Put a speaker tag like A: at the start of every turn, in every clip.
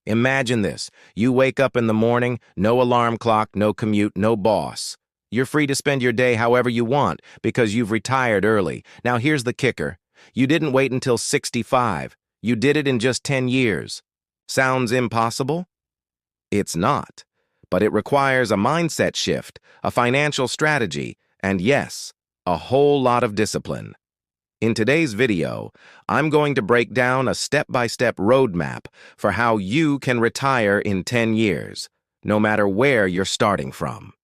A: Imagine this. You wake up in the morning, no alarm clock, no commute, no boss. You're free to spend your day however you want because you've retired early. Now here's the kicker. You didn't wait until 65. You did it in just 10 years. Sounds impossible? It's not. But it requires a mindset shift, a financial strategy, and yes, a whole lot of discipline. In today's video, I'm going to break down a step-by-step roadmap for how you can retire in 10 years, no matter where you're starting from.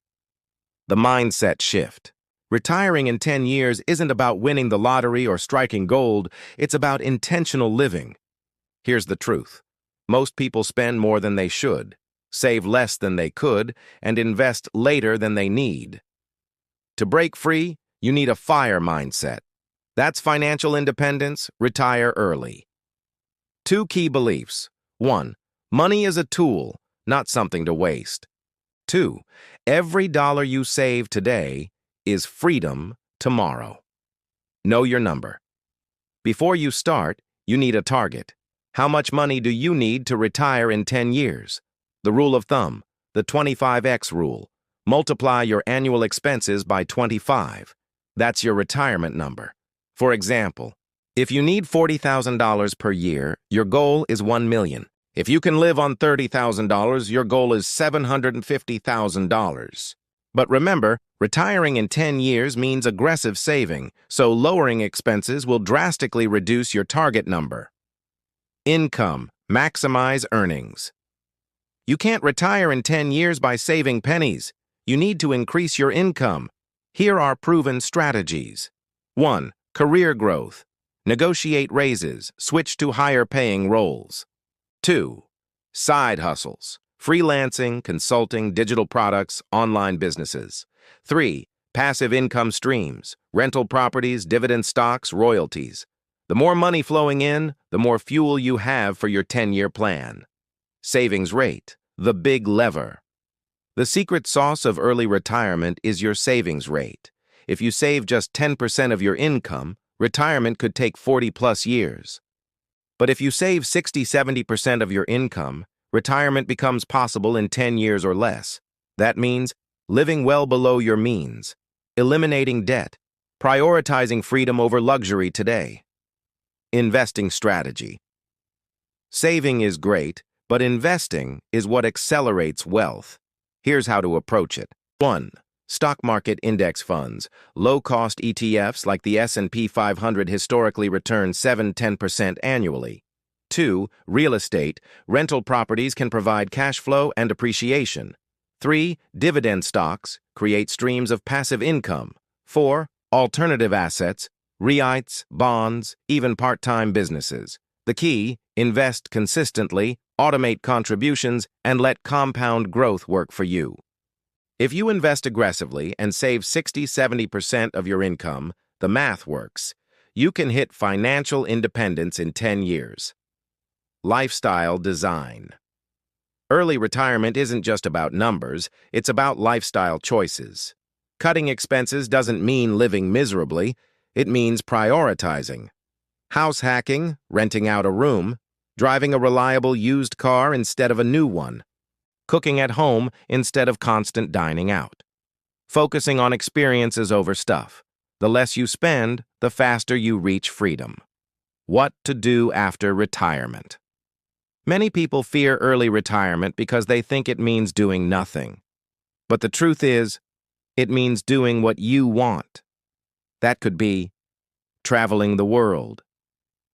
A: The mindset shift. Retiring in 10 years isn't about winning the lottery or striking gold, it's about intentional living. Here's the truth. Most people spend more than they should, save less than they could, and invest later than they need. To break free, you need a FIRE mindset. That's financial independence, retire early. 2 key beliefs. 1. Money is a tool, not something to waste. 2. Every dollar you save today is freedom tomorrow. Know your number. Before you start, you need a target. How much money do you need to retire in 10 years? The rule of thumb, the 25x rule. Multiply your annual expenses by 25. That's your retirement number. For example, if you need $40,000 per year, your goal is $1 million. If you can live on $30,000, your goal is $750,000. But remember, retiring in 10 years means aggressive saving, so lowering expenses will drastically reduce your target number. Income. Maximize earnings. You can't retire in 10 years by saving pennies. You need to increase your income. Here are proven strategies. 1. Career growth. Negotiate raises, switch to higher-paying roles. 2. Side hustles. Freelancing, consulting, digital products, online businesses. 3. Passive income streams. Rental properties, dividend stocks, royalties. The more money flowing in, the more fuel you have for your 10-year plan. Savings rate. The big lever. The secret sauce of early retirement is your savings rate. If you save just 10% of your income, retirement could take 40+ years. But if you save 60–70% of your income, retirement becomes possible in 10 years or less. That means living well below your means, eliminating debt, prioritizing freedom over luxury today. Investing strategy. Saving is great, but investing is what accelerates wealth. Here's how to approach it. 1. Stock market index funds. Low-cost ETFs like the S&P 500 historically return 7–10% annually. 2. Real estate. Rental properties can provide cash flow and appreciation. 3. Dividend stocks. Create streams of passive income. 4. Alternative assets. REITs, bonds, even part-time businesses. The key, invest consistently, automate contributions, and let compound growth work for you. If you invest aggressively and save 60–70% of your income, the math works. You can hit financial independence in 10 years. Lifestyle design. Early retirement isn't just about numbers, it's about lifestyle choices. Cutting expenses doesn't mean living miserably, it means prioritizing. House hacking, renting out a room, driving a reliable used car instead of a new one. Cooking at home instead of constant dining out. Focusing on experiences over stuff. The less you spend, the faster you reach freedom. What to do after retirement. Many people fear early retirement because they think it means doing nothing. But the truth is, it means doing what you want. That could be traveling the world,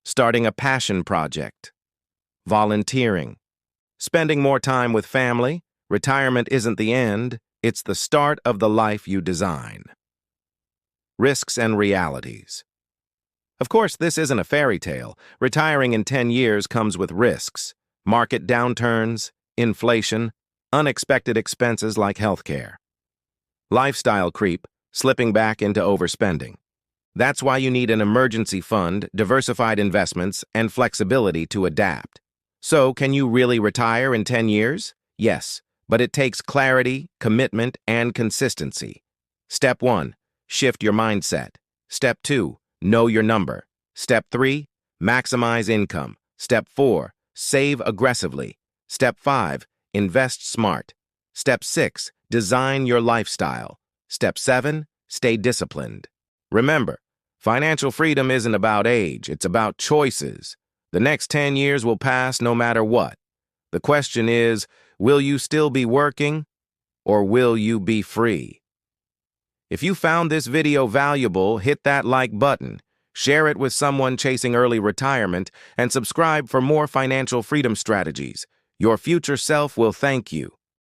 A: starting a passion project, volunteering, spending more time with family. Retirement isn't the end, it's the start of the life you design. Risks and realities. Of course, this isn't a fairy tale. Retiring in 10 years comes with risks. Market downturns, inflation, unexpected expenses like healthcare. Lifestyle creep, slipping back into overspending. That's why you need an emergency fund, diversified investments, and flexibility to adapt. So, can you really retire in 10 years? Yes, but it takes clarity, commitment, and consistency. Step 1. Shift your mindset. Step 2. Know your number. Step 3. Maximize income. Step 4. Save aggressively. Step 5, invest smart. Step 6, design your lifestyle. Step 7, stay disciplined. Remember, financial freedom isn't about age, it's about choices. The next 10 years will pass no matter what. The question is, will you still be working, or will you be free? If you found this video valuable, hit that like button, share it with someone chasing early retirement, and subscribe for more financial freedom strategies. Your future self will thank you.